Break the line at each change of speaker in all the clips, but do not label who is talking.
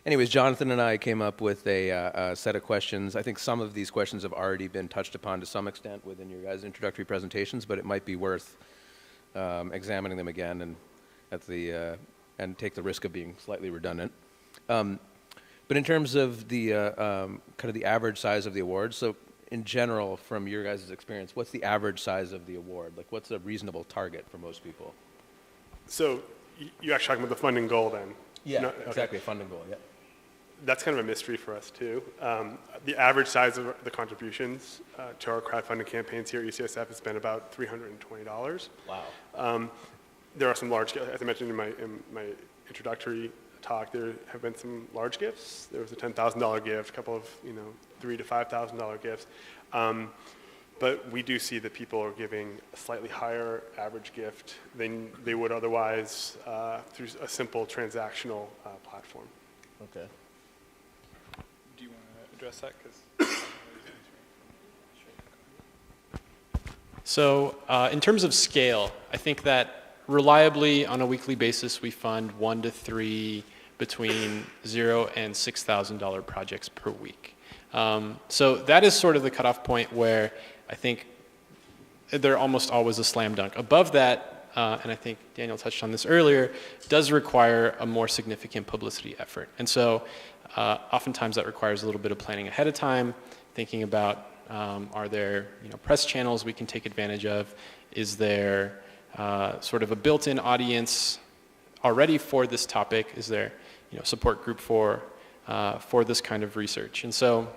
anyways, Jonathan and I came up with a set of questions. I think some of these questions have already been touched upon to some extent within your guys' introductory presentations, but it might be worth examining them again and take the risk of being slightly redundant. But in terms of the kind of the average size of the award, so in general, from your guys' experience, what's the average size of the award? Like, what's a reasonable target for most people?
So you're actually talking about the funding goal then?
Yeah,
No,
exactly, a funding goal, yeah.
That's kind of a mystery for us too. The average size of the contributions to our crowdfunding campaigns here at UCSF has been about $320.
Wow.
There are some large, as I mentioned in my introductory talk, there have been some large gifts. There was a $10,000 gift, a couple of $3,000 to $5,000 gifts. But we do see that people are giving a slightly higher average gift than they would otherwise through a simple transactional platform.
Okay.
Do you want to address that? So in terms of scale, I think that reliably on a weekly basis we fund 1 to 3 between $0 and $6,000 projects per week. So that is sort of the cutoff point where I think they're almost always a slam dunk. Above that, and I think Daniel touched on this earlier, does require a more significant publicity effort. And so oftentimes that requires a little bit of planning ahead of time, thinking about are there press channels we can take advantage of? Is there sort of a built-in audience already for this topic? Is there support group for this kind of research? And so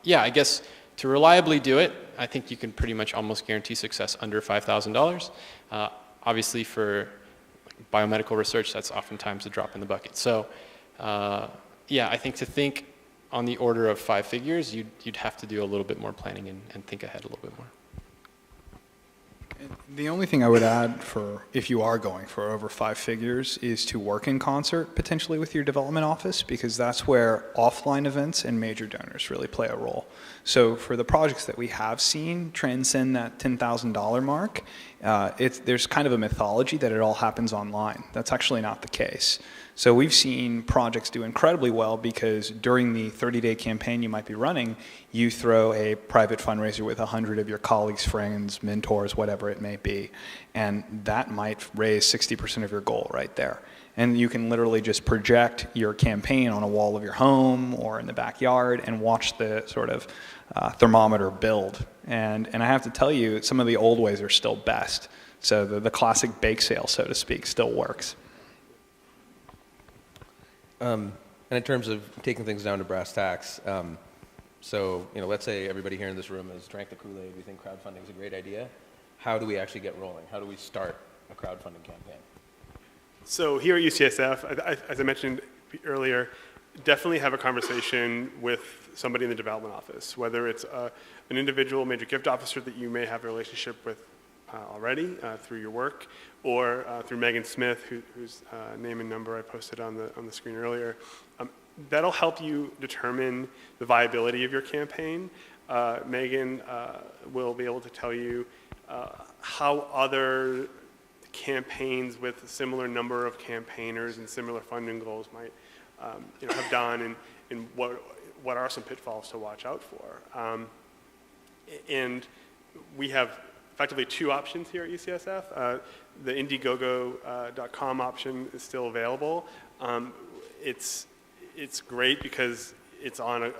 yeah, I guess to reliably do it, I think you can pretty much almost guarantee success under $5,000. Obviously for biomedical research, that's oftentimes a drop in the bucket. So yeah, I think to think on the order of 5 figures, you'd have to do a little bit more planning and think ahead a little bit more.
The only thing I would add for if you are going for over 5 figures is to work in concert potentially with your development office, because that's where offline events and major donors really play a role. So for the projects that we have seen transcend that $10,000 mark, there's kind of a mythology that it all happens online. That's actually not the case. So we've seen projects do incredibly well because during the 30-day campaign you might be running, you throw a private fundraiser with 100 of your colleagues, friends, mentors, whatever it may be, and that might raise 60% of your goal right there. And you can literally just project your campaign on a wall of your home or in the backyard and watch the sort of thermometer build. And I have to tell you, some of the old ways are still best. So the classic bake sale, so to speak, still works.
And in terms of taking things down to brass tacks, so let's say everybody here in this room has drank the Kool-Aid, we think crowdfunding is a great idea. How do we actually get rolling? How do we start a crowdfunding campaign? So
here at UCSF, as I mentioned earlier, definitely have a conversation with somebody in the development office, whether it's an individual major gift officer that you may have a relationship with already through your work, or through Megan Smith, whose name and number I posted on the screen earlier. That'll help you determine the viability of your campaign. Megan will be able to tell you how other campaigns with a similar number of campaigners and similar funding goals might have done, and what are some pitfalls to watch out for. And we have effectively 2 options here at UCSF. The Indiegogo.com option is still available. It's great because it's on a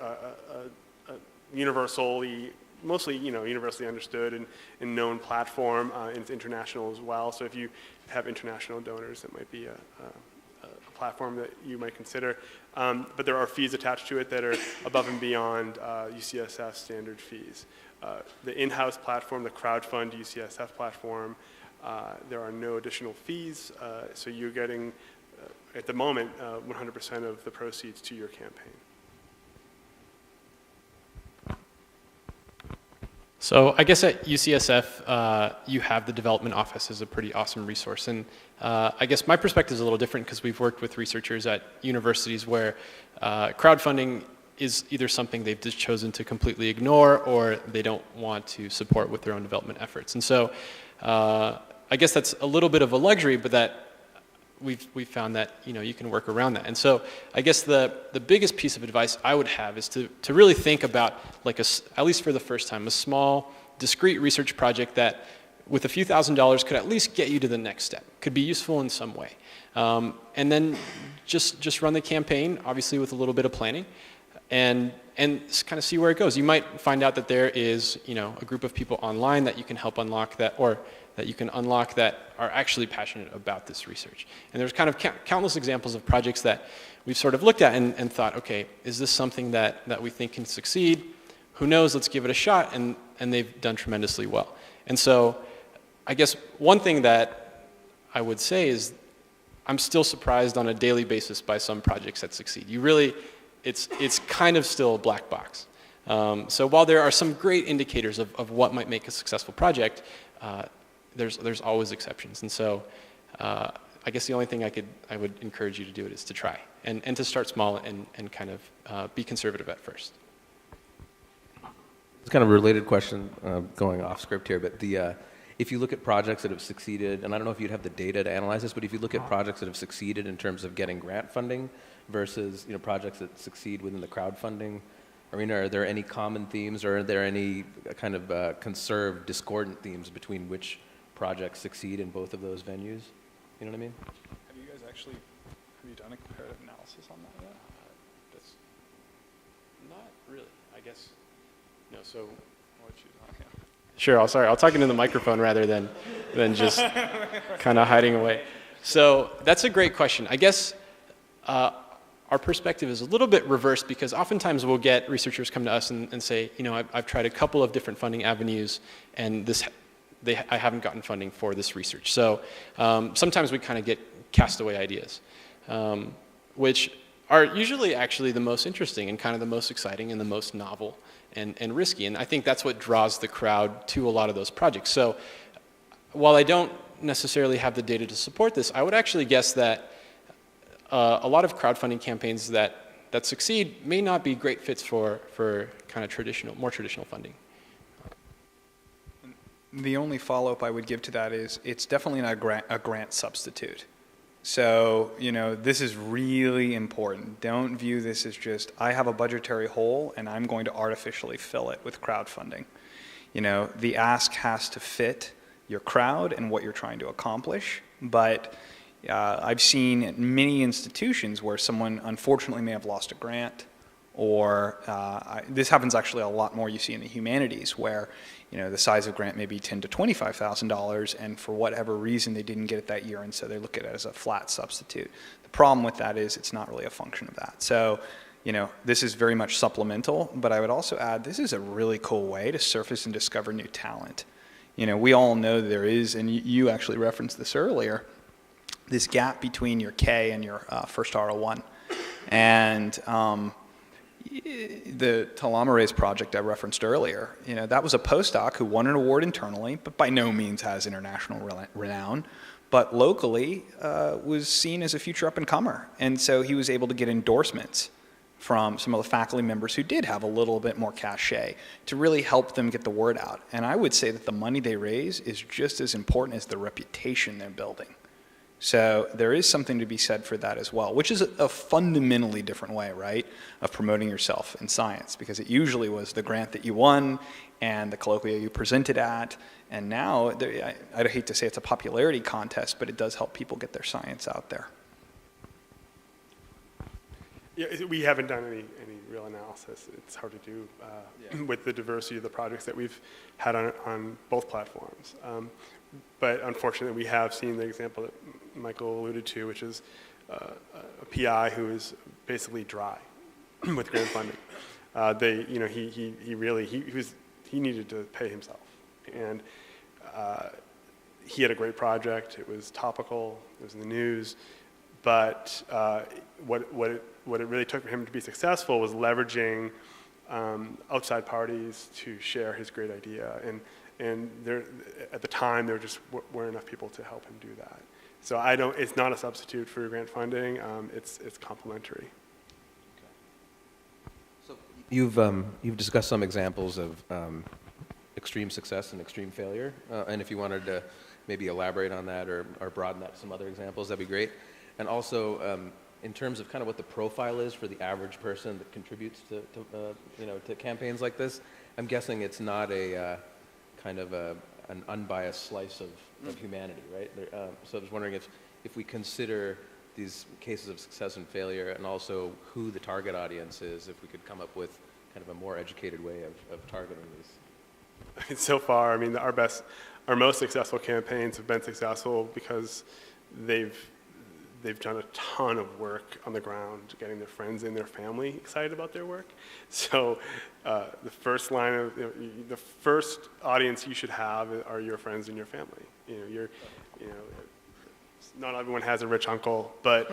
universally, mostly universally understood and known platform. It's international as well. So if you have international donors, it might be a platform that you might consider. But there are fees attached to it that are above and beyond UCSF standard fees. The in-house platform, the Crowdfund UCSF platform, there are no additional fees, so you're getting, at the moment, 100% of the proceeds to your campaign.
So I guess at UCSF, you have the development office as a pretty awesome resource. And I guess my perspective is a little different because we've worked with researchers at universities where crowdfunding is either something they've just chosen to completely ignore or they don't want to support with their own development efforts. And so I guess that's a little bit of a luxury, but that we've found that, you can work around that. And so I guess the biggest piece of advice I would have is to really think about, like, at least for the first time, a small, discrete research project that with a few $1,000s could at least get you to the next step, could be useful in some way. And then just run the campaign, obviously with a little bit of planning, and kind of see where it goes. You might find out that there is, a group of people online that you can help unlock that, or that you can unlock that are actually passionate about this research. And there's kind of countless examples of projects that we've sort of looked at and thought, okay, is this something that we think can succeed? Who knows, let's give it a shot, and they've done tremendously well. And so I guess one thing that I would say is I'm still surprised on a daily basis by some projects that succeed. It's kind of still a black box. So while there are some great indicators of what might make a successful project, there's always exceptions. And so I guess the only thing I would encourage you to do is to try and to start small and kind of be conservative at first.
It's kind of a related question, going off script here, but if you look at projects that have succeeded, and I don't know if you'd have the data to analyze this, but if you look at projects that have succeeded in terms of getting grant funding versus projects that succeed within the crowdfunding arena, are there any common themes, or are there any kind of conserved, discordant themes between which projects succeed in both of those venues? You know what I mean?
Have you guys actually done a comparative analysis on that yet?
That's not really, I guess. No, so.
I'll let you talk, yeah.
Sure, I'll talk into the microphone rather than just kind of hiding away. So that's a great question. I guess our perspective is a little bit reversed, because oftentimes we'll get researchers come to us and say, I've tried a couple of different funding avenues, and I haven't gotten funding for this research. So sometimes we kind of get castaway ideas, which are usually actually the most interesting and kind of the most exciting and the most novel and risky. And I think that's what draws the crowd to a lot of those projects. So while I don't necessarily have the data to support this, I would actually guess that a lot of crowdfunding campaigns that succeed may not be great fits for kind of more traditional funding.
The only follow-up I would give to that is it's definitely not a grant substitute. So, this is really important. Don't view this as just, I have a budgetary hole and I'm going to artificially fill it with crowdfunding. The ask has to fit your crowd and what you're trying to accomplish. But I've seen many institutions where someone unfortunately may have lost a grant, or this happens actually a lot more you see in the humanities, where the size of grant may be $10,000 to $25,000, and for whatever reason they didn't get it that year, and so they look at it as a flat substitute. The problem with that is it's not really a function of that. So this is very much supplemental, but I would also add this is a really cool way to surface and discover new talent. We all know there is, and you actually referenced this earlier, this gap between your K and your first R01. And the telomerase project I referenced earlier, that was a postdoc who won an award internally, but by no means has international renown, but locally was seen as a future up-and-comer. And so he was able to get endorsements from some of the faculty members who did have a little bit more cachet to really help them get the word out. And I would say that the money they raise is just as important as the reputation they're building. So there is something to be said for that as well, which is a fundamentally different way, right, of promoting yourself in science, because it usually was the grant that you won and the colloquia you presented at, and now, I'd hate to say it's a popularity contest, but it does help people get their science out there.
Yeah, we haven't done any real analysis. It's hard to do with the diversity of the projects that we've had on both platforms. But unfortunately, we have seen the example that Michael alluded to, which is a PI who is basically dry with grant funding. He needed to pay himself, and he had a great project. It was topical. It was in the news, but what it really took for him to be successful was leveraging outside parties to share his great idea. And there, at the time, there just weren't enough people to help him do that. So it's not a substitute for grant funding. It's complementary.
So you've discussed some examples of extreme success and extreme failure, and if you wanted to maybe elaborate on that or broaden that to some other examples, that'd be great. And also, in terms of kind of what the profile is for the average person that contributes to to campaigns like this, I'm guessing it's not a kind of an unbiased slice of humanity, right? So I was wondering if we consider these cases of success and failure, and also who the target audience is, if we could come up with kind of a more educated way of targeting these.
So far, I mean, our most successful campaigns have been successful because they've done a ton of work on the ground, getting their friends and their family excited about their work. So the first line of the first audience you should have are your friends and your family. Not everyone has a rich uncle, but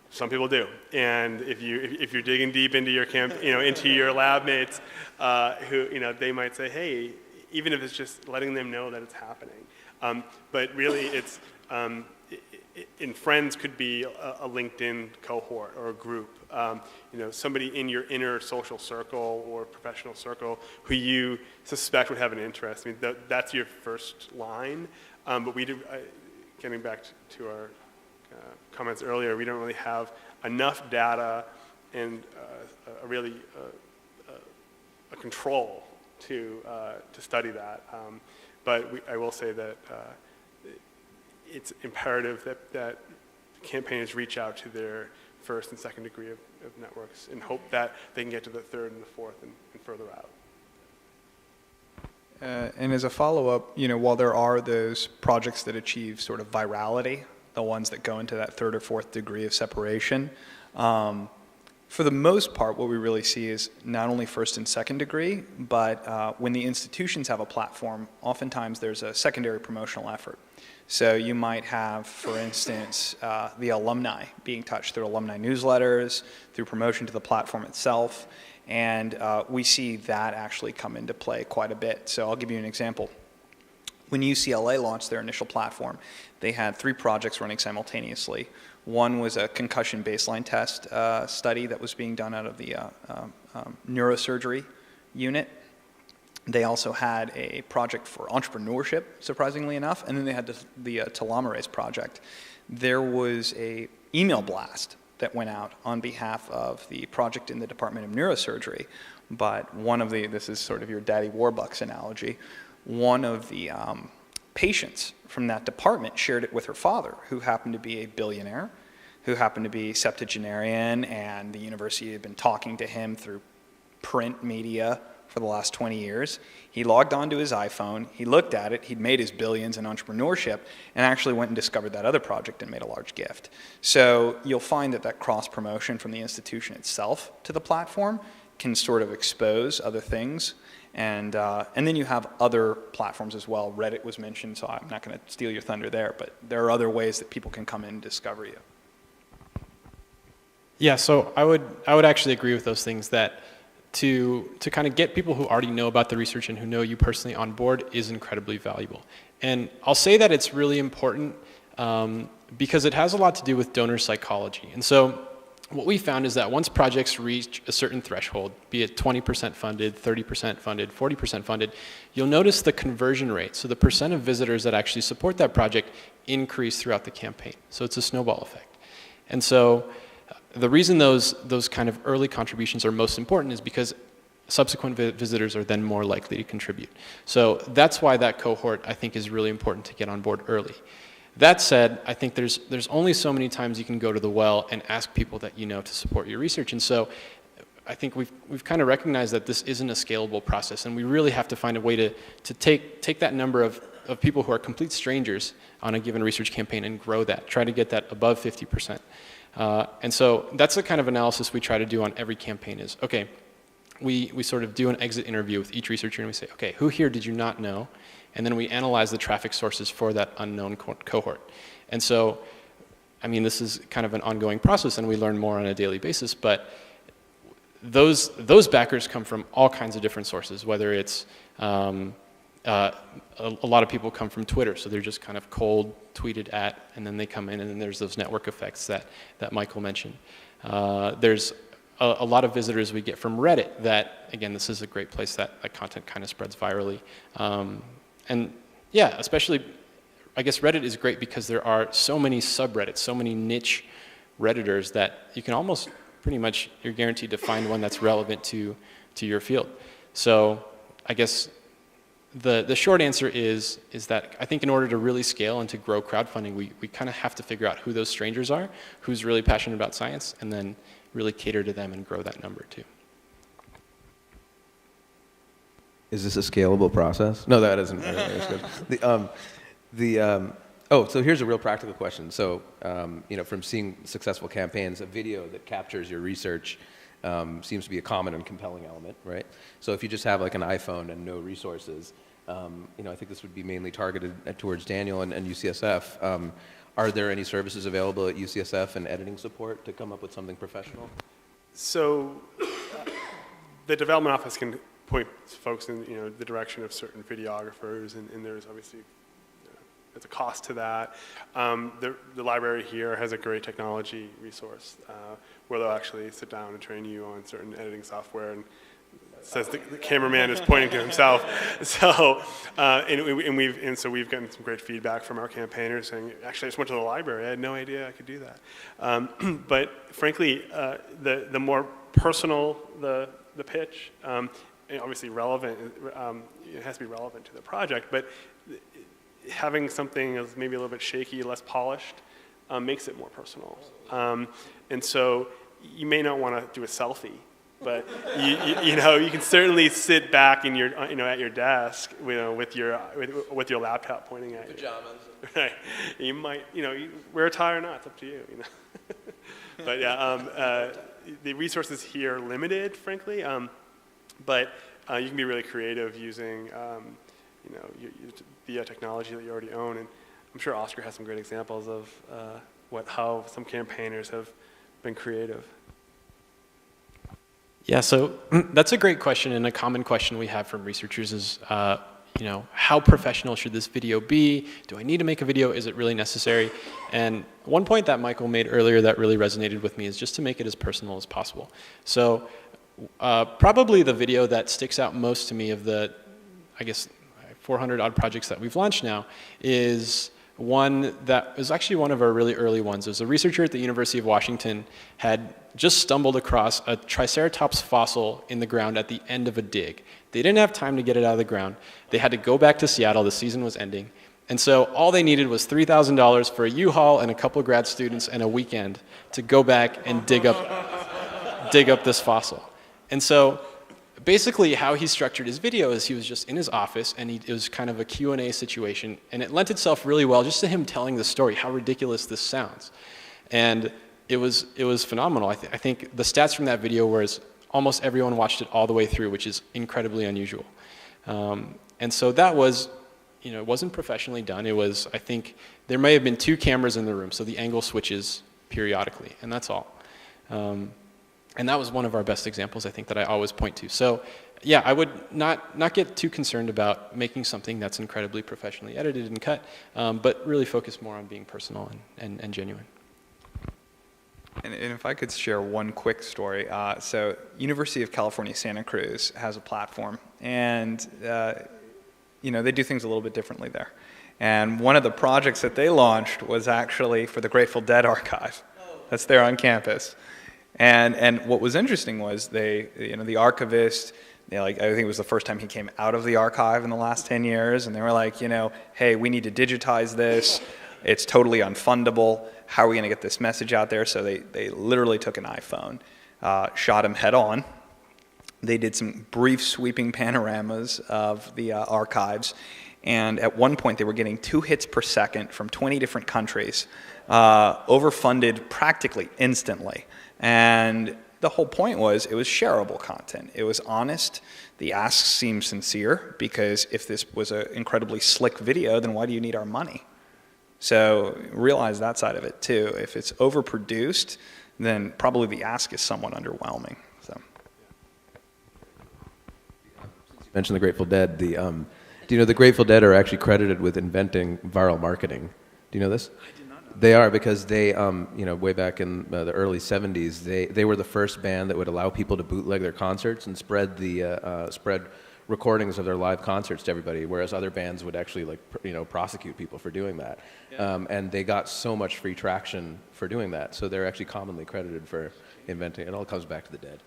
some people do. And if you're digging deep into your into your lab mates, who they might say, hey, even if it's just letting them know that it's happening. But really, it's in friends could be a LinkedIn cohort or a group. Somebody in your inner social circle or professional circle who you suspect would have an interest. I mean, that's your first line. But we do. Getting back to our comments earlier, we don't really have enough data and a control to study that. But I will say that it's imperative that campaigners reach out to their first and second degree of networks and hope that they can get to the third and the fourth and further out.
And as a follow-up, while there are those projects that achieve sort of virality, the ones that go into that third or fourth degree of separation, for the most part, what we really see is not only first and second degree, but when the institutions have a platform, oftentimes there's a secondary promotional effort. So you might have, for instance, the alumni being touched through alumni newsletters, through promotion to the platform itself, and we see that actually come into play quite a bit. So I'll give you an example. When UCLA launched their initial platform, they had 3 projects running simultaneously. One was a concussion baseline test study that was being done out of the neurosurgery unit. They also had a project for entrepreneurship, surprisingly enough, and then they had the telomerase project. There was an email blast that went out on behalf of the project in the Department of Neurosurgery, but this is sort of your Daddy Warbucks analogy, one of the patients from that department shared it with her father, who happened to be a billionaire, who happened to be septuagenarian, and the university had been talking to him through print media for the last 20 years. He logged onto his iPhone, he looked at it, he'd made his billions in entrepreneurship, and actually went and discovered that other project and made a large gift. So you'll find that cross-promotion from the institution itself to the platform can sort of expose other things. And then you have other platforms as well. Reddit was mentioned, so I'm not going to steal your thunder there, but there are other ways that people can come in and discover you.
Yeah, so I would actually agree with those things, that to kind of get people who already know about the research and who know you personally on board is incredibly valuable. And I'll say that it's really important because it has a lot to do with donor psychology. And so what we found is that once projects reach a certain threshold, be it 20% funded, 30% funded, 40% funded, you'll notice the conversion rate, so the percent of visitors that actually support that project, increase throughout the campaign. So it's a snowball effect. And so the reason those kind of early contributions are most important is because subsequent visitors are then more likely to contribute. So that's why that cohort, I think, is really important to get on board early. That said, I think there's only so many times you can go to the well and ask people that you know to support your research. And so I think we've kind of recognized that this isn't a scalable process, and we really have to find a way to take that number of people who are complete strangers on a given research campaign and grow that, try to get that above 50%. And so that's the kind of analysis we try to do on every campaign is, okay, we sort of do an exit interview with each researcher and we say, okay, who here did you not know? And then we analyze the traffic sources for that unknown cohort. And so, I mean, this is kind of an ongoing process and we learn more on a daily basis, but those backers come from all kinds of different sources, whether it's a lot of people come from Twitter, so they're just kind of cold tweeted at, and then they come in, and then there's those network effects that Michael mentioned. There's a lot of visitors we get from Reddit that, again, this is a great place that content kind of spreads virally. And yeah, especially, I guess Reddit is great because there are so many subreddits, so many niche Redditors that you can almost pretty much, you're guaranteed to find one that's relevant to your field. So I guess the short answer is that I think in order to really scale and to grow crowdfunding, we kind of have to figure out who those strangers are, who's really passionate about science, and then really cater to them and grow that number too.
Is this a scalable process? No, that isn't. So here's a real practical question. So, from seeing successful campaigns, a video that captures your research seems to be a common and compelling element, right? So if you just have like an iPhone and no resources, I think this would be mainly targeted towards Daniel and UCSF. Are there any services available at UCSF and editing support to come up with something professional?
So the development office can point folks in the direction of certain videographers, and there's obviously there's a cost to that. The library here has a great technology resource where they'll actually sit down and train you on certain editing software, and says the cameraman is pointing to himself. So so we've gotten some great feedback from our campaigners saying, actually, I just went to the library. I had no idea I could do that. But frankly, the more personal the pitch, and obviously relevant, it has to be relevant to the project, but having something that's maybe a little bit shaky, less polished, makes it more personal. And so you may not want to do a selfie, but you can certainly sit back in your at your desk with your laptop pointing at you.
Pajamas.
Right. You might wear a tie or not. It's up to you. But yeah, the resources here are limited, frankly. But you can be really creative using the technology that you already own, and I'm sure Oscar has some great examples of how some campaigners have been creative.
Yeah, so that's a great question, and a common question we have from researchers is, how professional should this video be? Do I need to make a video? Is it really necessary? And one point that Michael made earlier that really resonated with me is just to make it as personal as possible. So probably the video that sticks out most to me of the, 400 odd projects that we've launched now is one that was actually one of our really early ones. It was a researcher at the University of Washington had just stumbled across a Triceratops fossil in the ground at the end of a dig. They didn't have time to get it out of the ground. They had to go back to Seattle. The season was ending. And so all they needed was $3,000 for a U-Haul and a couple of grad students and a weekend to go back and dig up this fossil. And so basically how he structured his video is he was just in his office, and it was kind of a Q&A situation, and it lent itself really well just to him telling the story, how ridiculous this sounds. And it was phenomenal. I think the stats from that video was almost everyone watched it all the way through, which is incredibly unusual. And so that was, it wasn't professionally done. It was, I think, there may have been 2 cameras in the room, so the angle switches periodically, and that's all. And that was one of our best examples, I think, that I always point to. So yeah, I would not get too concerned about making something that's incredibly professionally edited and cut, but really focus more on being personal and genuine.
And if I could share one quick story. So University of California, Santa Cruz has a platform, and they do things a little bit differently there. And one of the projects that they launched was actually for the Grateful Dead archive. That's there on campus. And what was interesting was the archivist, I think it was the first time he came out of the archive in the last 10 years, and they were like, hey, we need to digitize this. It's totally unfundable. How are we going to get this message out there? So they literally took an iPhone, shot him head on. They did some brief sweeping panoramas of the archives, and at one point they were getting 2 hits per second from 20 different countries, overfunded practically instantly. And the whole point was it was shareable content. It was honest. The asks seemed sincere, because if this was an incredibly slick video, then why do you need our money? So realize that side of it too. If it's overproduced, then probably the ask is somewhat underwhelming. So.
Since you mentioned the Grateful Dead, do you know the Grateful Dead are actually credited with inventing viral marketing? Do you know this? I did not know. They are, because they, way back in the early 70s, they were the first band that would allow people to bootleg their concerts and spread recordings of their live concerts to everybody, whereas other bands would actually like prosecute people for doing that. And they got so much free traction for doing that, so they're actually commonly credited for inventing. It all comes back to the dead.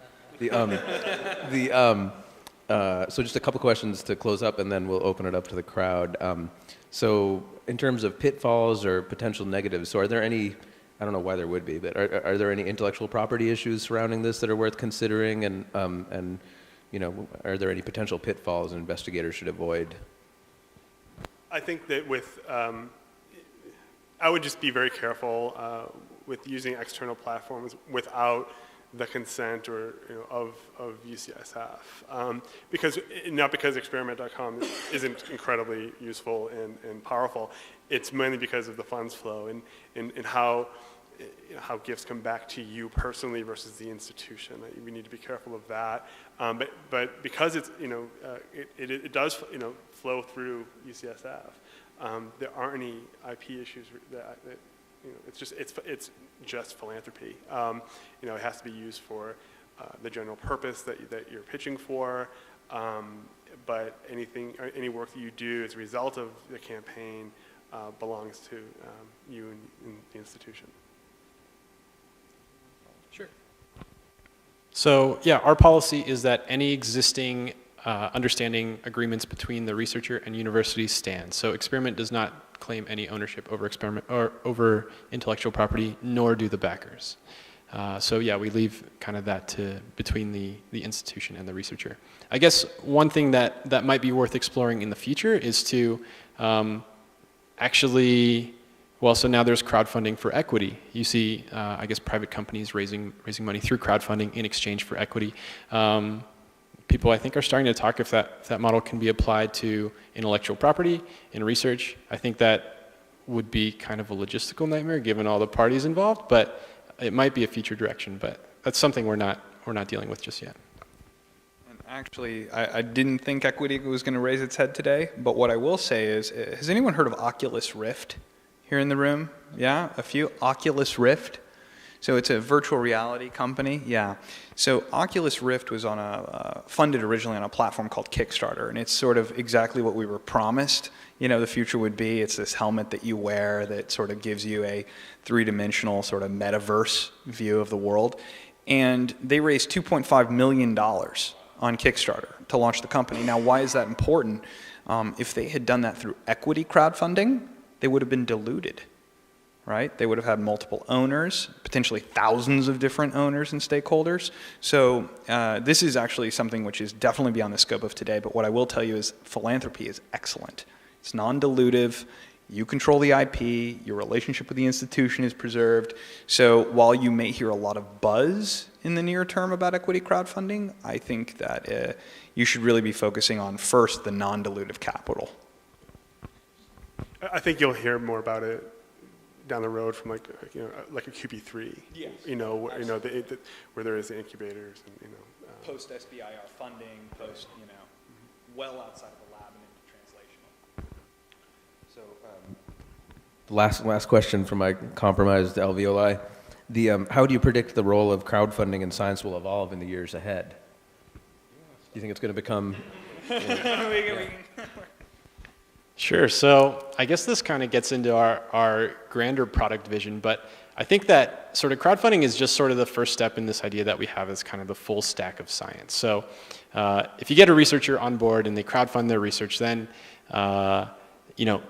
So just a couple questions to close up, and then we'll open it up to the crowd. So in terms of pitfalls or potential negatives, so are there any, I don't know why there would be, but are there any intellectual property issues surrounding this that are worth considering, and are there any potential pitfalls investigators should avoid?
I think that I would just be very careful with using external platforms without the consent of UCSF. Not because experiment.com isn't incredibly useful and powerful, it's mainly because of the funds flow and how gifts come back to you personally versus the institution. We need to be careful of that. But because it's it does flow through UCSF, there aren't any IP issues that it's just philanthropy. It has to be used for the general purpose that you're pitching for. But any work that you do as a result of the campaign belongs to you and the institution.
Sure. So yeah, our policy is that any existing understanding agreements between the researcher and universities stand. So Experiment does not claim any ownership over experiment or over intellectual property, nor do the backers. So yeah, we leave kind of that between the institution and the researcher. I guess one thing that might be worth exploring in the future is to actually, well, so now there's crowdfunding for equity. You see, I guess, private companies raising money through crowdfunding in exchange for equity. People, I think, are starting to talk if that model can be applied to intellectual property and research. I think that would be kind of a logistical nightmare given all the parties involved, but it might be a future direction. But that's something we're not dealing with just yet.
And actually, I didn't think equity was going to raise its head today, but what I will say is, has anyone heard of Oculus Rift here in the room? Yeah, a few? Oculus Rift? So it's a virtual reality company, yeah. So Oculus Rift was funded originally on a platform called Kickstarter, and it's sort of exactly what we were promised, the future would be. It's this helmet that you wear that sort of gives you a three-dimensional sort of metaverse view of the world. And they raised $2.5 million on Kickstarter to launch the company. Now, why is that important? If they had done that through equity crowdfunding, they would have been diluted. Right? They would have had multiple owners, potentially thousands of different owners and stakeholders. So this is actually something which is definitely beyond the scope of today, but what I will tell you is philanthropy is excellent. It's non-dilutive, you control the IP, your relationship with the institution is preserved. So while you may hear a lot of buzz in the near term about equity crowdfunding, I think that you should really be focusing on first the non-dilutive capital.
I think you'll hear more about it down the road from like a QB3,
yes,
where there is the incubators and
post SBIR funding, post well outside of the lab and into translational.
So last question from my compromised alveoli. How do you predict the role of crowdfunding in science will evolve in the years ahead? Do you think it's going to become?
Sure. So I guess this kind of gets into our grander product vision, but I think that sort of crowdfunding is just sort of the first step in this idea that we have as kind of the full stack of science. So if you get a researcher on board and they crowdfund their research, then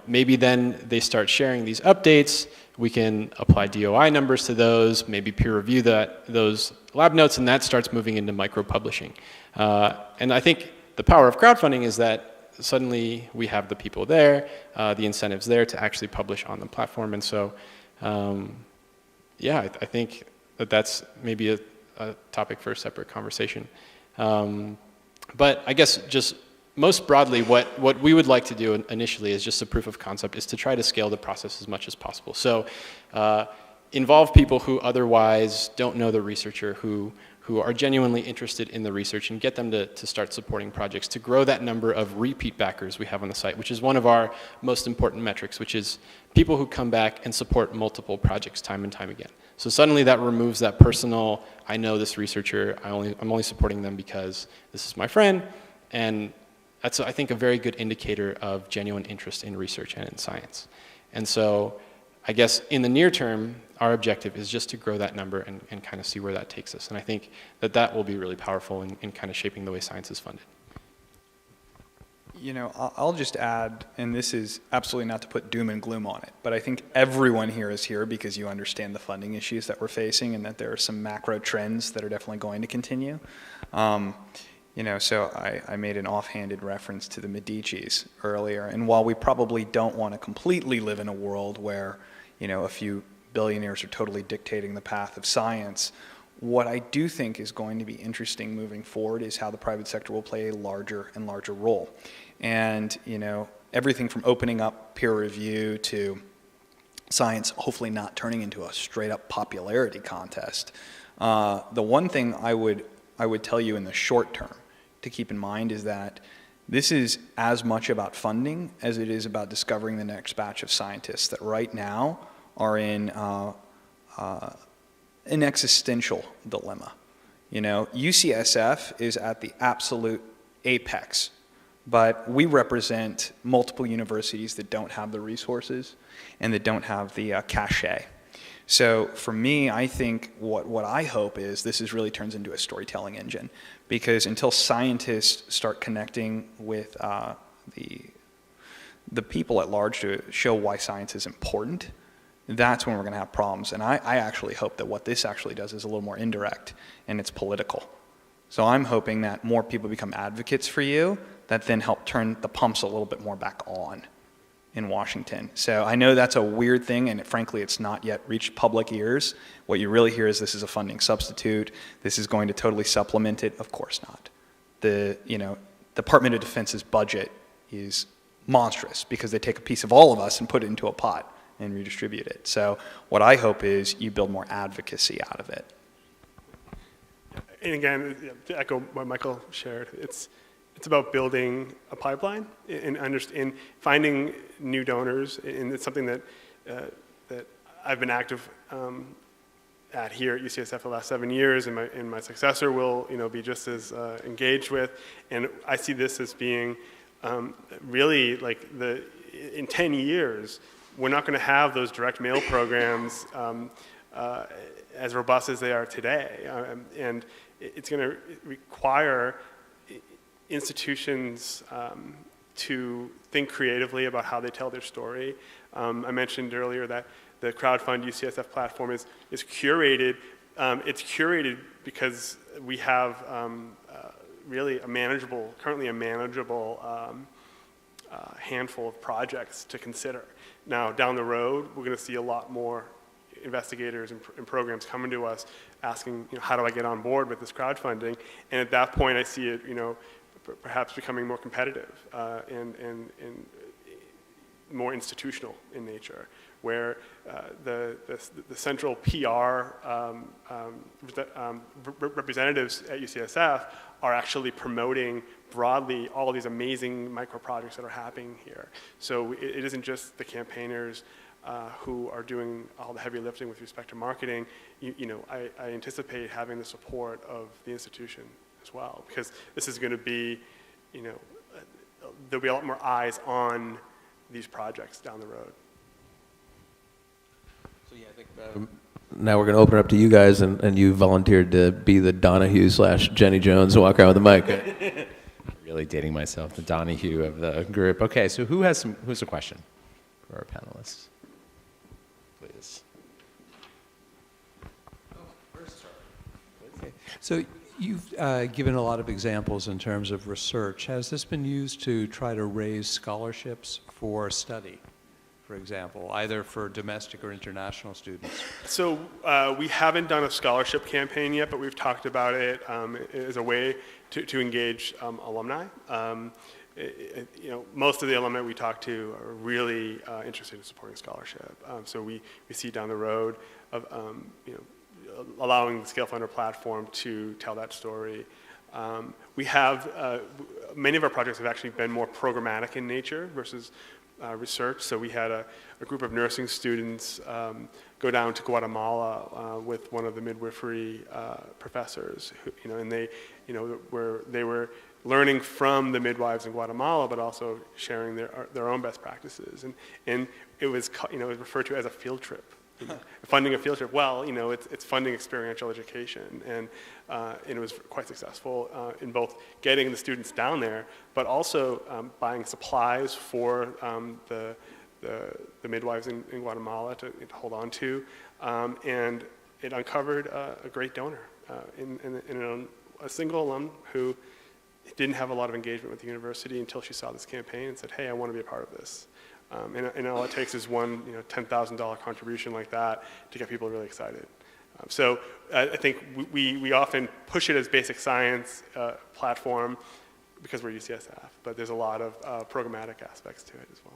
maybe then they start sharing these updates. We can apply DOI numbers to those, maybe peer review those lab notes, and that starts moving into micro-publishing. And I think the power of crowdfunding is that suddenly we have the people there, the incentives there to actually publish on the platform. And so, I think that's maybe a topic for a separate conversation. But I guess just most broadly, what we would like to do initially is just a proof of concept is to try to scale the process as much as possible. So involve people who otherwise don't know the researcher, who are genuinely interested in the research, and get them to start supporting projects, to grow that number of repeat backers we have on the site, which is one of our most important metrics, which is people who come back and support multiple projects time and time again. So suddenly that removes that personal, I know this researcher, I'm only supporting them because this is my friend, and that's, I think, a very good indicator of genuine interest in research and in science. And so I guess in the near term, our objective is just to grow that number and kind of see where that takes us. And I think that that will be really powerful in kind of shaping the way science is funded.
You know, I'll just add, and this is absolutely not to put doom and gloom on it, but I think everyone here is here because you understand the funding issues that we're facing and that there are some macro trends that are definitely going to continue. You know, so I made an offhanded reference to the Medicis earlier, and while we probably don't want to completely live in a world where, you know, a few billionaires are totally dictating the path of science, what I do think is going to be interesting moving forward is how the private sector will play a larger and larger role. And, you know, everything from opening up peer review to science hopefully not turning into a straight up popularity contest. The one thing I would tell you in the short term to keep in mind is that this is as much about funding as it is about discovering the next batch of scientists that right now are in an existential dilemma. You know, UCSF is at the absolute apex, but we represent multiple universities that don't have the resources and that don't have the cachet. So for me, I think what I hope is this really turns into a storytelling engine, because until scientists start connecting with the people at large to show why science is important, that's when we're going to have problems. And I actually hope that what this actually does is a little more indirect, and it's political. So I'm hoping that more people become advocates for you that then help turn the pumps a little bit more back on in Washington. So I know that's a weird thing, and frankly, it's not yet reached public ears. What you really hear is this is a funding substitute. This is going to totally supplement it. Of course not. The Department of Defense's budget is monstrous because they take a piece of all of us and put it into a pot and redistribute it. So what I hope is you build more advocacy out of it.
And again, to echo what Michael shared, it's about building a pipeline and finding new donors, and it's something that I've been active at here at UCSF for the last 7 years, and my successor will be just as engaged with. And I see this as being really like in 10 years, we're not going to have those direct mail programs as robust as they are today, and it's going to require institutions to think creatively about how they tell their story. I mentioned earlier that the Crowdfund UCSF platform is curated. It's curated because we have really currently a manageable handful of projects to consider. Now, down the road, we're going to see a lot more investigators and programs coming to us asking, how do I get on board with this crowdfunding? And at that point, I see it, perhaps becoming more competitive and more institutional in nature, where the central PR representatives at UCSF are actually promoting broadly all of these amazing micro projects that are happening here. So it isn't just the campaigners who are doing all the heavy lifting with respect to marketing. I anticipate having the support of the institution as well, because this is going to be, there'll be a lot more eyes on these projects down the road.
So yeah, I think now we're going to open it up to you guys, and you volunteered to be the Donahue/Jenny Jones and walk around with the mic.
Really dating myself, the Donahue of the group. Okay, so who's a question for our panelists? Please.
Okay. So you've given a lot of examples in terms of research. Has this been used to try to raise scholarships for study, for example, either for domestic or international students? So
we haven't done a scholarship campaign yet, but we've talked about it as a way to engage alumni. Most of the alumni we talk to are really interested in supporting scholarship. So we see down the road of allowing the Scale Funder platform to tell that story. We have, many of our projects have actually been more programmatic in nature versus research. So we had a group of nursing students go down to Guatemala with one of the midwifery professors, and they were learning from the midwives in Guatemala, but also sharing their own best practices. And it was, it was referred to as a field trip. Funding a field trip, well, it's funding experiential education, and it was quite successful in both getting the students down there, but also buying supplies for the midwives in Guatemala to hold on to, and it uncovered a great donor in a single alum who didn't have a lot of engagement with the university until she saw this campaign and said, hey, I want to be a part of this. And all it takes is one $10,000 contribution like that to get people really excited. So I think we often push it as basic science platform because we're UCSF, but there's a lot of programmatic aspects to it as well.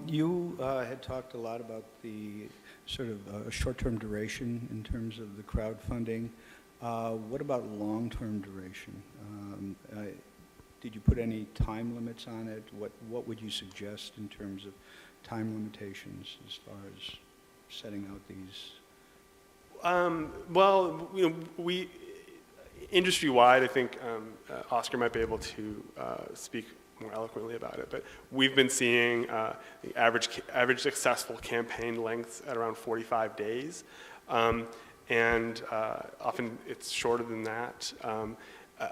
You had talked a lot about the sort of short-term duration in terms of the crowdfunding. What about long-term duration? Did you put any time limits on it? What would you suggest in terms of time limitations as far as setting out these?
Well, we industry-wide, I think Oscar might be able to speak more eloquently about it, but we've been seeing the average successful campaign lengths at around 45 days, and often it's shorter than that.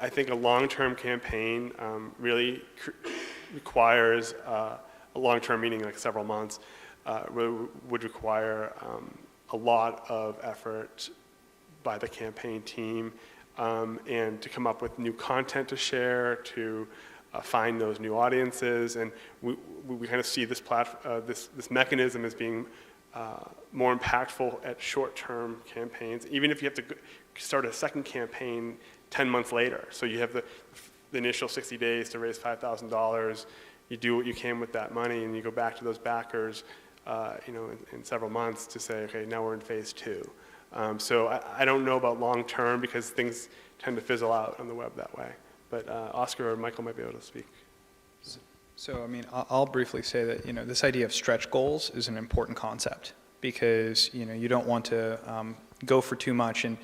I think a long-term campaign really requires, a long-term meaning like several months, would require a lot of effort by the campaign team, and to come up with new content to share, to find those new audiences, and we kind of see this this mechanism as being more impactful at short-term campaigns, even if you have to start a second campaign 10 months later. So you have the initial 60 days to raise $5,000. You do what you can with that money, and you go back to those backers, in several months to say, okay, now we're in phase 2. So I don't know about long-term because things tend to fizzle out on the web that way. But Oscar or Michael might be able to speak.
So, I mean, I'll briefly say that, this idea of stretch goals is an important concept because, you don't want to go for too much. And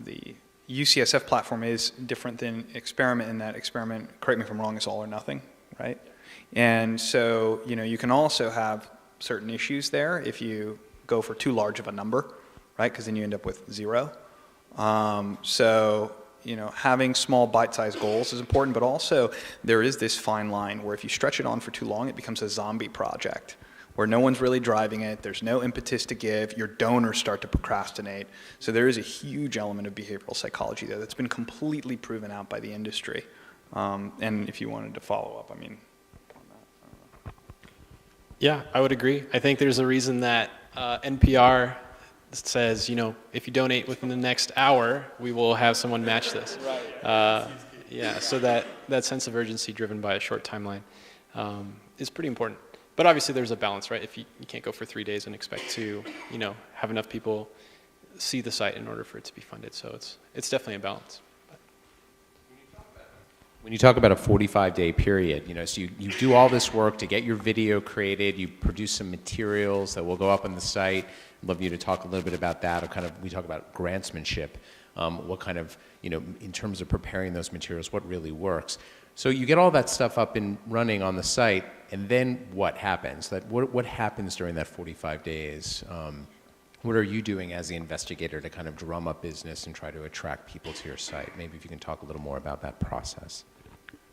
the UCSF platform is different than Experiment in that Experiment, correct me if I'm wrong, is all or nothing, right? And so, you can also have certain issues there if you go for too large of a number, right? Because then you end up with 0. So, having small bite-sized goals is important, but also there is this fine line where if you stretch it on for too long, it becomes a zombie project where no one's really driving it, there's no impetus to give, your donors start to procrastinate. So there is a huge element of behavioral psychology there that's been completely proven out by the industry. And if you wanted to follow up, I mean, on that, I don't know.
Yeah, I would agree. I think there's a reason that NPR says, if you donate within the next hour, we will have someone match this. Yeah, so that sense of urgency driven by a short timeline is pretty important. But obviously there's a balance, right? If you can't go for 3 days and expect to, have enough people see the site in order for it to be funded. So it's definitely a balance.
When you talk about a 45-day period, so you do all this work to get your video created, you produce some materials that will go up on the site. I'd love you to talk a little bit about that, or we talk about grantsmanship, what kind of, in terms of preparing those materials, what really works. So you get all that stuff up and running on the site, and then what happens? What happens during that 45 days? What are you doing as the investigator to kind of drum up business and try to attract people to your site? Maybe if you can talk a little more about that process.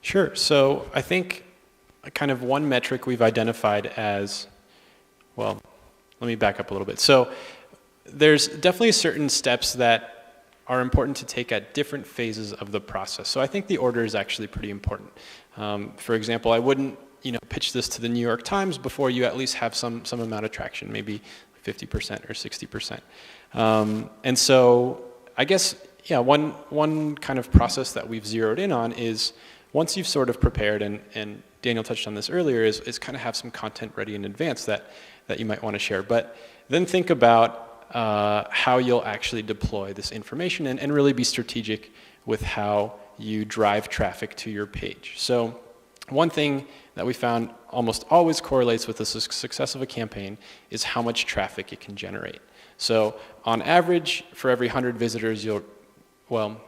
Sure. So I think kind of one metric we've identified as, well, let me back up a little bit. So there's definitely certain steps that are important to take at different phases of the process. So I think the order is actually pretty important. For example, I wouldn't pitch this to the New York Times before you at least have some amount of traction, maybe 50% or 60%. And so I guess, one kind of process that we've zeroed in on is once you've sort of prepared, and Daniel touched on this earlier, is kind of have some content ready in advance that you might want to share. But then think about how you'll actually deploy this information and really be strategic with how you drive traffic to your page. So one thing that we found almost always correlates with the success of a campaign is how much traffic it can generate. So on average, for every 100 visitors, well,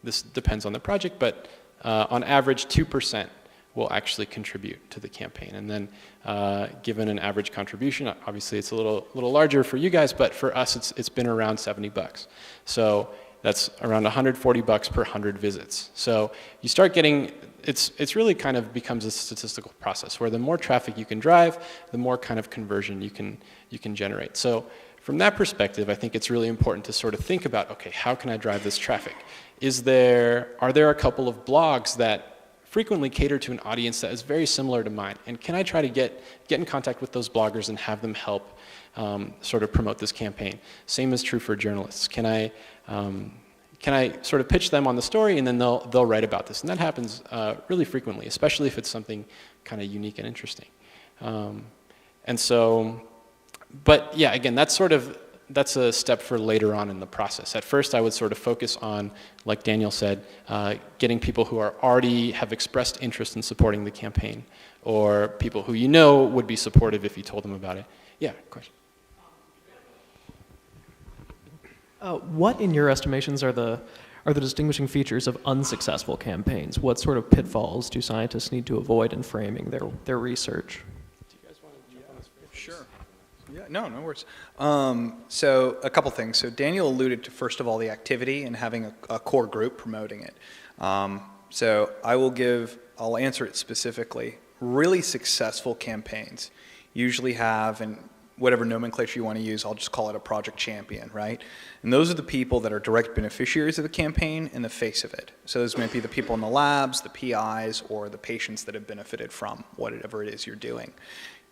this depends on the project, but on average, 2% will actually contribute to the campaign. And then given an average contribution, obviously it's a little larger for you guys, but for us, it's been around $70. So that's around $140 per 100 visits. So you start getting, it's really kind of becomes a statistical process where the more traffic you can drive, the more kind of conversion you can generate. So from that perspective, I think it's really important to sort of think about, okay, how can I drive this traffic? Are there a couple of blogs that frequently cater to an audience that is very similar to mine? And can I try to get in contact with those bloggers and have them help sort of promote this campaign? Same is true for journalists. Can I sort of pitch them on the story and then they'll write about this? And that happens really frequently, especially if it's something kind of unique and interesting. And so, but yeah, again, that's a step for later on in the process. At first, I would sort of focus on, like Daniel said, getting people who already have expressed interest in supporting the campaign, or people who you know would be supportive if you told them about it. Yeah, question.
What, in your estimations, are the distinguishing features of unsuccessful campaigns? What sort of pitfalls do scientists need to avoid in framing their research?
Do you guys want to jump on this first?
Sure. Yeah, no worries. So a couple things. So Daniel alluded to, first of all, the activity and having a core group promoting it. So I'll answer it specifically. Really successful campaigns usually have, and whatever nomenclature you want to use, I'll just call it a project champion, right? And those are the people that are direct beneficiaries of the campaign and the face of it. So those might be the people in the labs, the PIs, or the patients that have benefited from whatever it is you're doing.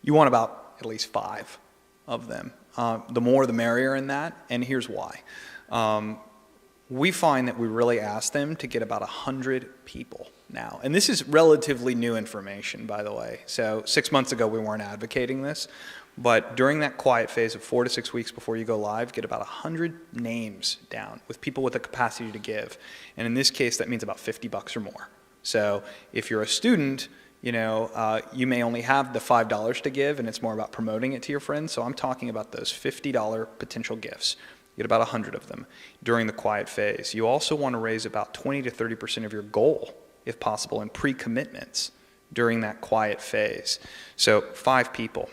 You want about at least 5 of them. The more the merrier in that, and here's why. We find that we really ask them to get about 100 people now. And this is relatively new information, by the way. So 6 months ago, we weren't advocating this. But during that quiet phase of 4 to 6 weeks before you go live, get about 100 names down with people with the capacity to give. And in this case, that means about $50 or more. So if you're a student, you may only have the $5 to give, and it's more about promoting it to your friends. So I'm talking about those $50 potential gifts. Get about 100 of them during the quiet phase. You also want to raise about 20 to 30% of your goal, if possible, in pre-commitments during that quiet phase. So 5 people.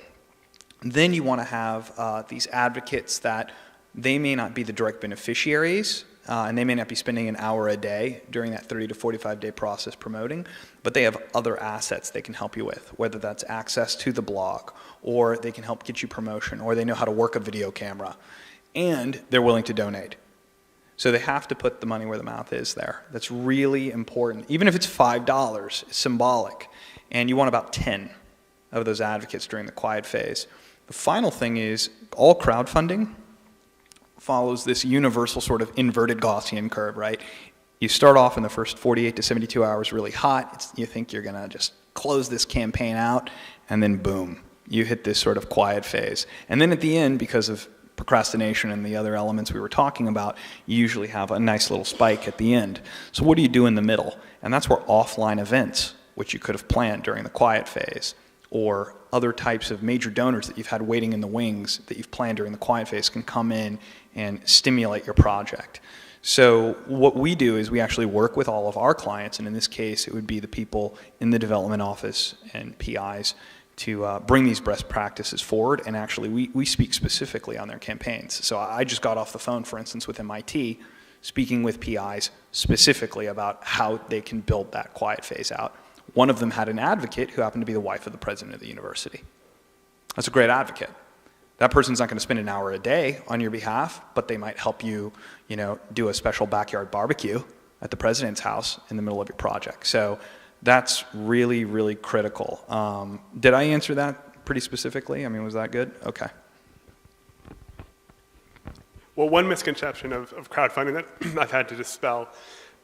Then you want to have these advocates that they may not be the direct beneficiaries, and they may not be spending an hour a day during that 30 to 45 day process promoting, but they have other assets they can help you with, whether that's access to the blog, or they can help get you promotion, or they know how to work a video camera, and they're willing to donate. So they have to put the money where the mouth is there. That's really important. Even if it's $5, it's symbolic, and you want about 10 of those advocates during the quiet phase. The final thing is all crowdfunding follows this universal sort of inverted Gaussian curve, right? You start off in the first 48 to 72 hours really hot. You think you're going to just close this campaign out, and then boom, you hit this sort of quiet phase. And then at the end, because of procrastination and the other elements we were talking about, you usually have a nice little spike at the end. So what do you do in the middle? And that's where offline events, which you could have planned during the quiet phase, or other types of major donors that you've had waiting in the wings that you've planned during the quiet phase, can come in and stimulate your project. So what we do is we actually work with all of our clients, and in this case it would be the people in the development office and PIs, to bring these best practices forward, and actually we speak specifically on their campaigns. So I just got off the phone, for instance, with MIT, speaking with PIs specifically about how they can build that quiet phase out. One of them had an advocate who happened to be the wife of the president of the university. That's a great advocate. That person's not going to spend an hour a day on your behalf, but they might help you, do a special backyard barbecue at the president's house in the middle of your project. So that's really, really critical. Did I answer that pretty specifically? I mean, was that good? Okay.
Well, one misconception of crowdfunding that I've had to dispel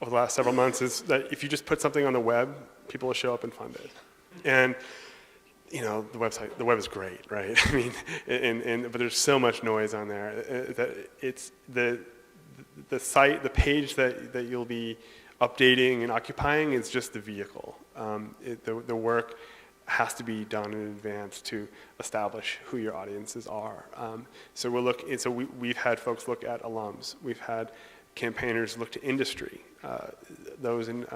over the last several months is that if you just put something on the web, people will show up and fund it. And the web is great, right? I mean, but there's so much noise on there that it's the site, the page that you'll be updating and occupying is just the vehicle. The work has to be done in advance to establish who your audiences are. So we've had folks look at alums. We've had campaigners look to industry, those in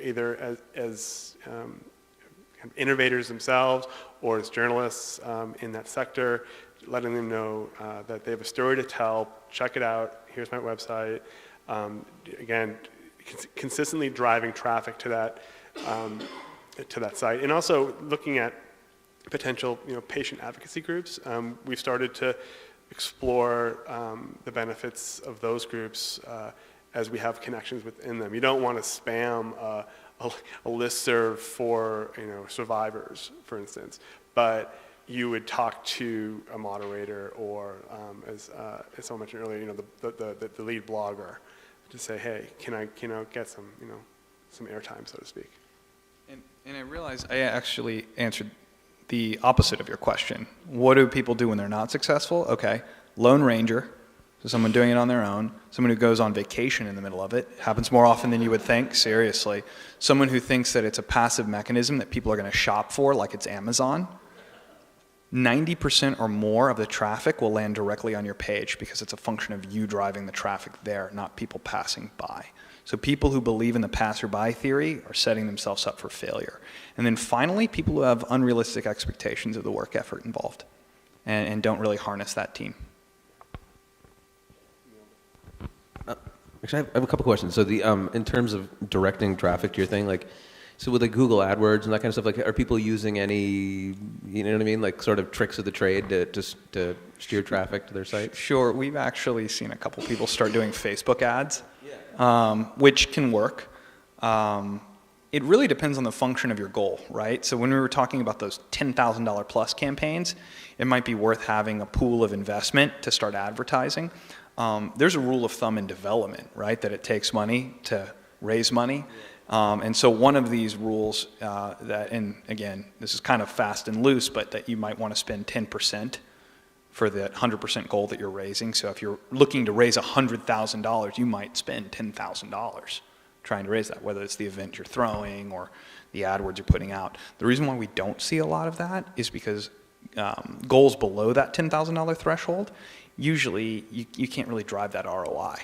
either as kind of innovators themselves or as journalists in that sector, letting them know that they have a story to tell. Check it out. Here's my website. Again, consistently driving traffic to that site, and also looking at potential, patient advocacy groups. We've started to explore the benefits of those groups as we have connections within them. You don't want to spam a listserv for survivors, for instance, but you would talk to a moderator or, as someone mentioned earlier, the lead blogger to say, hey, can I get some some airtime, so to speak.
And I realize I actually answered the opposite of your question. What do people do when they're not successful? Okay, Lone Ranger, so someone doing it on their own, someone who goes on vacation in the middle of it, happens more often than you would think, seriously. Someone who thinks that it's a passive mechanism that people are going to shop for, like it's Amazon. 90% or more of the traffic will land directly on your page because it's a function of you driving the traffic there, not people passing by. So people who believe in the passerby theory are setting themselves up for failure. And then finally, people who have unrealistic expectations of the work effort involved and don't really harness that team.
Actually, I have a couple questions. So in terms of directing traffic to your thing, so with the Google AdWords and that kind of stuff, are people using any, sort of tricks of the trade to steer traffic to their site?
Sure, we've actually seen a couple people start doing Facebook ads, which can work. It really depends on the function of your goal, right? So when we were talking about those $10,000 plus campaigns, it might be worth having a pool of investment to start advertising. There's a rule of thumb in development, right, that it takes money to raise money. And so one of these rules and again, this is kind of fast and loose, but that you might want to spend 10% for that 100% goal that you're raising. So if you're looking to raise $100,000, you might spend $10,000 trying to raise that, whether it's the event you're throwing or the AdWords you're putting out. The reason why we don't see a lot of that is because goals below that $10,000 threshold, usually you can't really drive that ROI.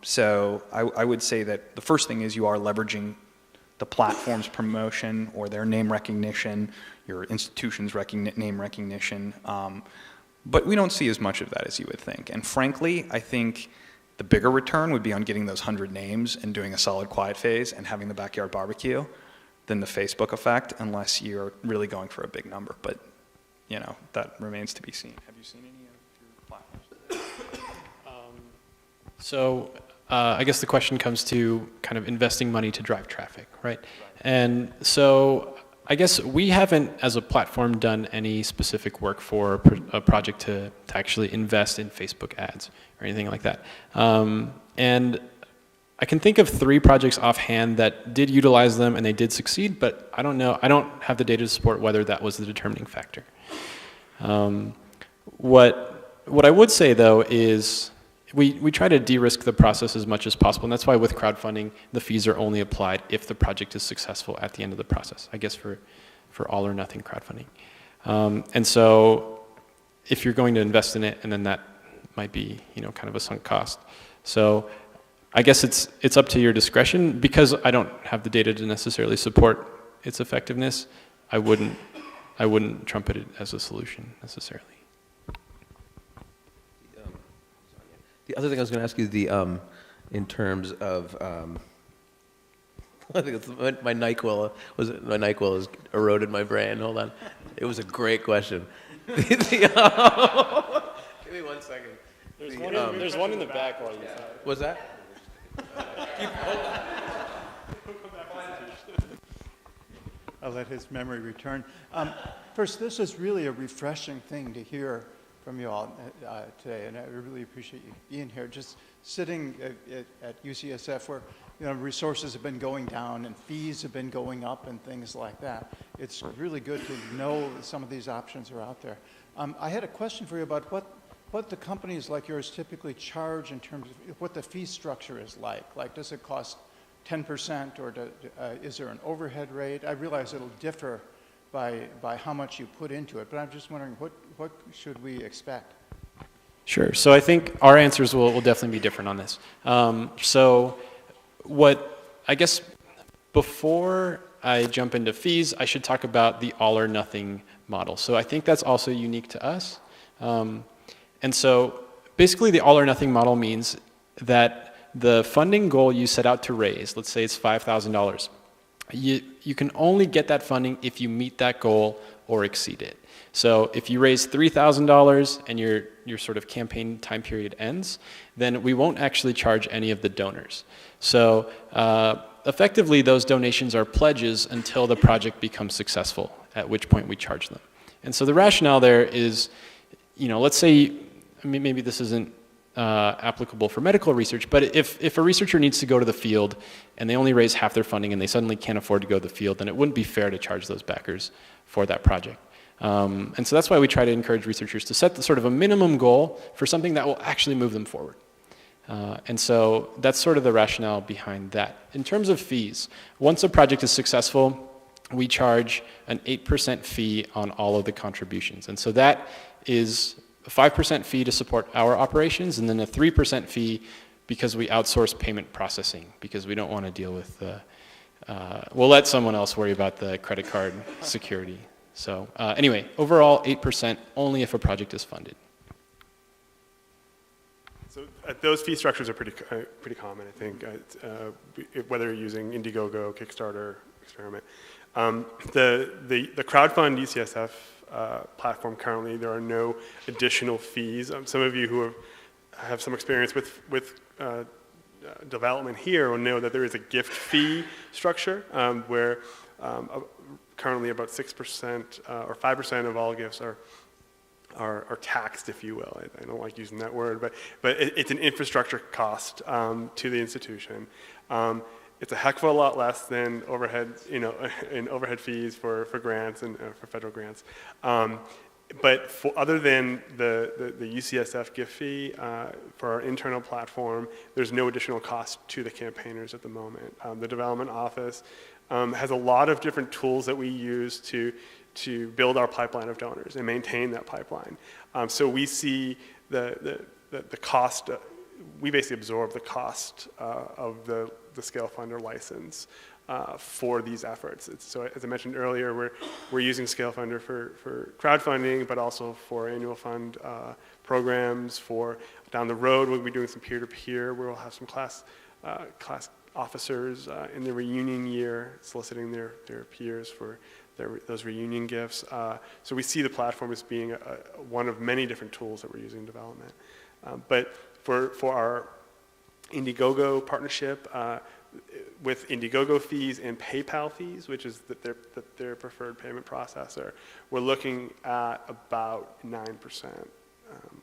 So I would say that the first thing is you are leveraging the platform's promotion or their name recognition, your institution's name recognition, but we don't see as much of that as you would think. And frankly, I think the bigger return would be on getting those 100 names and doing a solid quiet phase and having the backyard barbecue than the Facebook effect, unless you're really going for a big number. But, that remains to be seen. Have you seen any of your platforms?
So I guess the question comes to kind of investing money to drive traffic, right? And so I guess we haven't, as a platform, done any specific work for a project to actually invest in Facebook ads or anything like that. And I can think of 3 projects offhand that did utilize them and they did succeed, but I don't know. I don't have the data to support whether that was the determining factor. What I would say, though, is we try to de-risk the process as much as possible, and that's why with crowdfunding, the fees are only applied if the project is successful at the end of the process, I guess for all or nothing crowdfunding. And so if you're going to invest in it, and then that might be, kind of a sunk cost. So I guess it's up to your discretion. Because I don't have the data to necessarily support its effectiveness, I wouldn't trumpet it as a solution necessarily.
The other thing I was going to ask you, in terms of, I think it's my NyQuil has eroded my brain. Hold on, it was a great question. Give me 1 second.
There's one in the back while you talk.
What's that?
I'll let his memory return. First, this is really a refreshing thing to hear from you all today, and I really appreciate you being here. Just sitting at UCSF where resources have been going down and fees have been going up and things like that. It's really good to know that some of these options are out there. I had a question for you about what the companies like yours typically charge in terms of what the fee structure is like. Like, does it cost 10%, or is there an overhead rate? I realize it'll differ by how much you put into it, but I'm just wondering, what should we expect?
Sure. So I think our answers will definitely be different on this. So I guess before I jump into fees, I should talk about the all or nothing model. So I think that's also unique to us. And so basically the all or nothing model means that the funding goal you set out to raise, let's say it's $5,000, you can only get that funding if you meet that goal or exceed it. So if you raise $3,000 and your sort of campaign time period ends, then we won't actually charge any of the donors. So effectively, those donations are pledges until the project becomes successful, at which point we charge them. And so the rationale there is, let's say, maybe this isn't applicable for medical research, but if a researcher needs to go to the field and they only raise half their funding and they suddenly can't afford to go to the field, then it wouldn't be fair to charge those backers for that project. And so that's why we try to encourage researchers to set the sort of a minimum goal for something that will actually move them forward. And so that's sort of the rationale behind that. In terms of fees, once a project is successful, we charge an 8% fee on all of the contributions. And so that is a 5% fee to support our operations, and then a 3% fee because we outsource payment processing, because we don't want to deal with we'll let someone else worry about the credit card security. So anyway, overall 8% only if a project is funded.
So those fee structures are pretty common, I think, whether you're using Indiegogo, Kickstarter, Experiment. The crowdfund UCSF platform currently, there are no additional fees. Some of you who have some experience with development here will know that there is a gift fee structure where currently about 6% or 5% of all gifts are taxed, if you will. I don't like using that word, but it's an infrastructure cost to the institution. It's a heck of a lot less than overhead, in overhead fees for grants and for federal grants. But other than the UCSF gift fee for our internal platform, there's no additional cost to the campaigners at the moment. The development office has a lot of different tools that we use to build our pipeline of donors and maintain that pipeline. So we see the cost, we basically absorb the cost of the Scale Funder license for these efforts. So as I mentioned earlier, we're using Scale Funder for crowdfunding, but also for annual fund programs. For down the road, we'll be doing some peer-to-peer, where we'll have some class officers in the reunion year soliciting their peers for those reunion gifts. So we see the platform as being one of many different tools that we're using in development. But for our Indiegogo partnership, with Indiegogo fees and PayPal fees, which is their preferred payment processor, we're looking at about 9%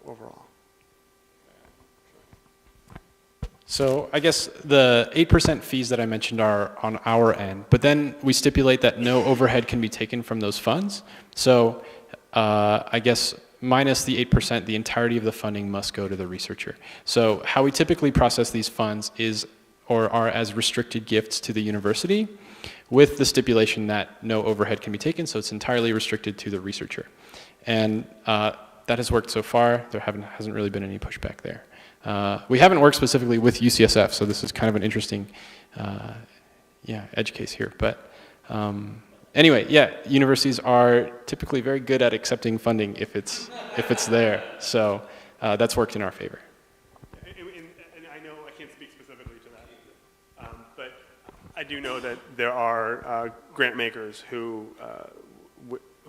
overall.
So I guess the 8% fees that I mentioned are on our end, but then we stipulate that no overhead can be taken from those funds. So I guess minus the 8%, the entirety of the funding must go to the researcher. So how we typically process these funds are as restricted gifts to the university, with the stipulation that no overhead can be taken, so it's entirely restricted to the researcher. And that has worked so far. There hasn't really been any pushback there. We haven't worked specifically with UCSF, so this is kind of an interesting edge case here. But anyway, universities are typically very good at accepting funding if it's there. So that's worked in our favor.
And I know I can't speak specifically to that, but I do know that there are grant makers who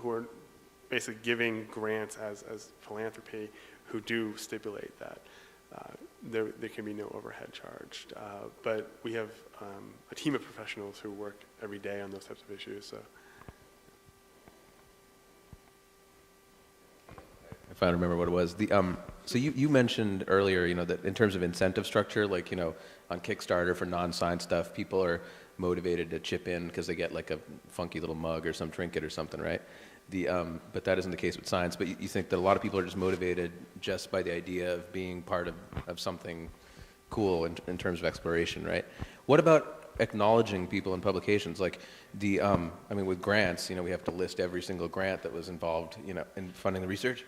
are basically giving grants as philanthropy, who do stipulate that there can be no overhead charged. But we have a team of professionals who work every day on those types of issues. So.
If I remember what it was. So you mentioned earlier, that in terms of incentive structure, like, on Kickstarter for non-science stuff, people are motivated to chip in because they get like a funky little mug or some trinket or something, right? But that isn't the case with science. But you think that a lot of people are just motivated just by the idea of being part of something cool in terms of exploration, right? What about acknowledging people in publications, like the, I mean, with grants, you know, we have to list every single grant that was involved, you know, in funding the research.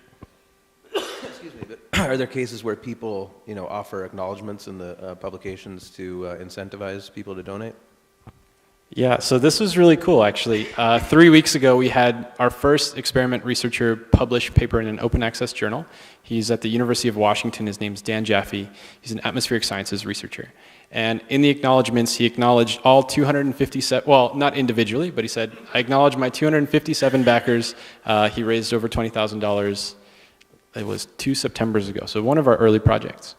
Excuse me, but are there cases where people, you know, offer acknowledgments in the publications to incentivize people to donate?
Yeah, so this was really cool, actually. 3 weeks ago, we had our first experiment researcher publish a paper in an open access journal. He's at the University of Washington. His name's Dan Jaffe. He's an atmospheric sciences researcher. And in the acknowledgments, he acknowledged all 257, well, not individually, but he said, I acknowledge my 257 backers. He raised over $20,000. It was 2 Septembers ago, so one of our early projects.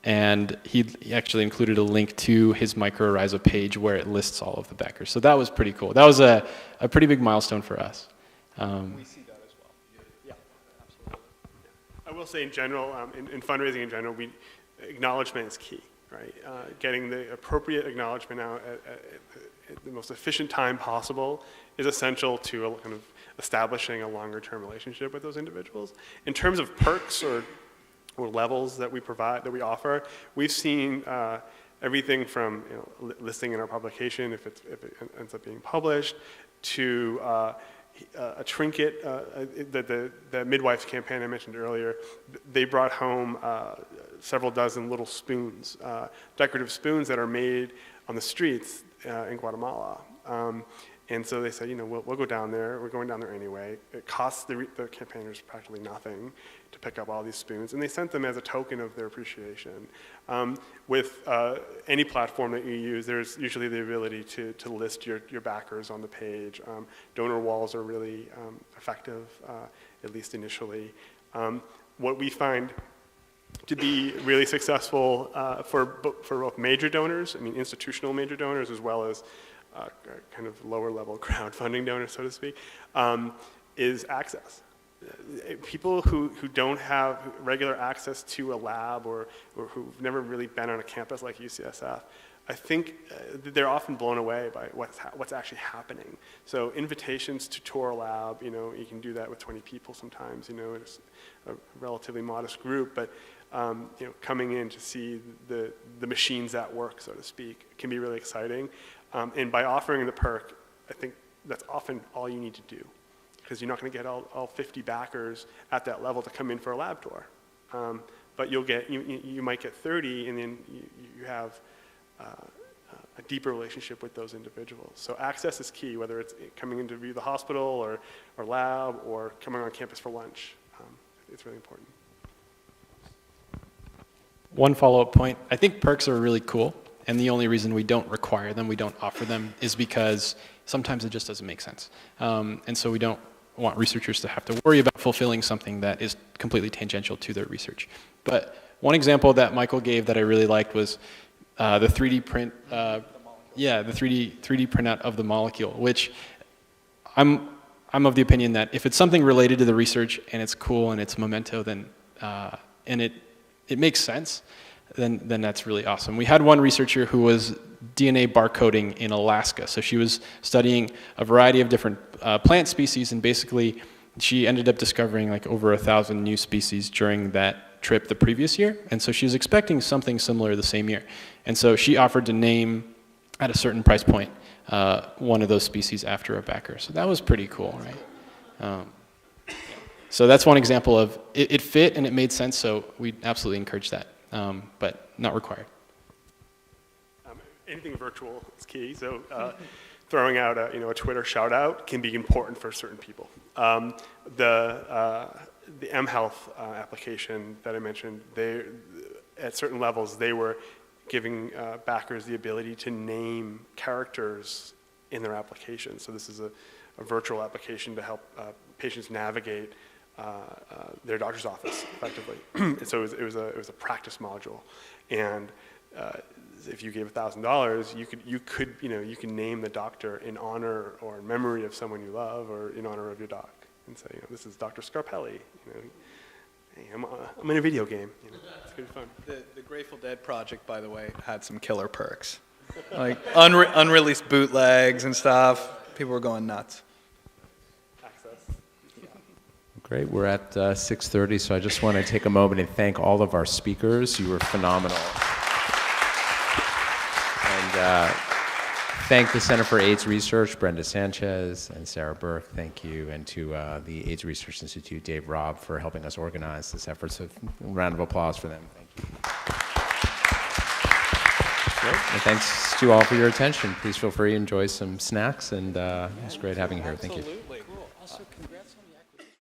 And he actually included a link to his MicroRhiza page where it lists all of the backers. So that was pretty cool. That was a pretty big milestone for us.
We see that as well. Yeah, absolutely.
I will say in general, in fundraising in general, acknowledgement is key, right? Getting the appropriate acknowledgement out at the most efficient time possible is essential to kind of establishing a longer-term relationship with those individuals. In terms of perks or levels that we provide, that we offer, we've seen everything from, you know, listing in our publication if it ends up being published, to a trinket. The midwives campaign I mentioned earlier, they brought home several dozen little spoons, decorative spoons that are made on the streets in Guatemala. And so they said, you know, we'll go down there. We're going down there anyway. It costs the campaigners practically nothing to pick up all these spoons, and they sent them as a token of their appreciation. With any platform that you use, there's usually the ability to list your backers on the page. Donor walls are really effective, at least initially. What we find to be really successful for both major donors, I mean institutional major donors, as well as kind of lower level crowdfunding donors, so to speak, is access. People who don't have regular access to a lab or who've never really been on a campus like UCSF, I think they're often blown away by what's actually happening. So invitations to tour a lab, you know, you can do that with 20 people sometimes, you know, it's a relatively modest group, but you know, coming in to see the machines at work, so to speak, can be really exciting. And by offering the perk, I think that's often all you need to do, because you're not going to get all 50 backers at that level to come in for a lab tour. But you might get 30, and then you have a deeper relationship with those individuals. So access is key, whether it's coming in to view the hospital or lab or coming on campus for lunch. It's really important.
One follow-up point, I think perks are really cool, and the only reason we don't require them, we don't offer them, is because sometimes it just doesn't make sense. And so we don't want researchers to have to worry about fulfilling something that is completely tangential to their research. But one example that Michael gave that I really liked was the 3D print, the 3D printout of the molecule, which I'm of the opinion that if it's something related to the research and it's cool and it's a memento, then and it makes sense, then that's really awesome. We had one researcher who was DNA barcoding in Alaska. So she was studying a variety of different plant species, and basically she ended up discovering like over 1,000 new species during that trip the previous year. And so she was expecting something similar the same year. And so she offered to name, at a certain price point, one of those species after a backer. So that was pretty cool, right? So that's one example of it fit and it made sense, so we absolutely encourage that, but not required.
Anything virtual is key. So throwing out a Twitter shout out can be important for certain people. The mHealth application that I mentioned, at certain levels they were giving backers the ability to name characters in their application. So this is a virtual application to help patients navigate their doctor's office effectively. So it was a practice module, and if you gave $1,000, you can name the doctor in honor or in memory of someone you love, or in honor of your doc, and say, this is Dr. Scarpelli. Hey, I'm in a video game. It's good fun.
The Grateful Dead project, by the way, had some killer perks, like unreleased bootlegs and stuff. People were going nuts.
Great, we're at 6:30, so I just want to take a moment and thank all of our speakers. You were phenomenal. And thank the Center for AIDS Research, Brenda Sanchez and Sarah Burke. Thank you. And to the AIDS Research Institute, Dave Robb, for helping us organize this effort. So a round of applause for them. Thank you. Great. And thanks to you all for your attention. Please feel free to enjoy some snacks. And it's great having you here. Thank you.
Absolutely. Cool. Also, congrats on the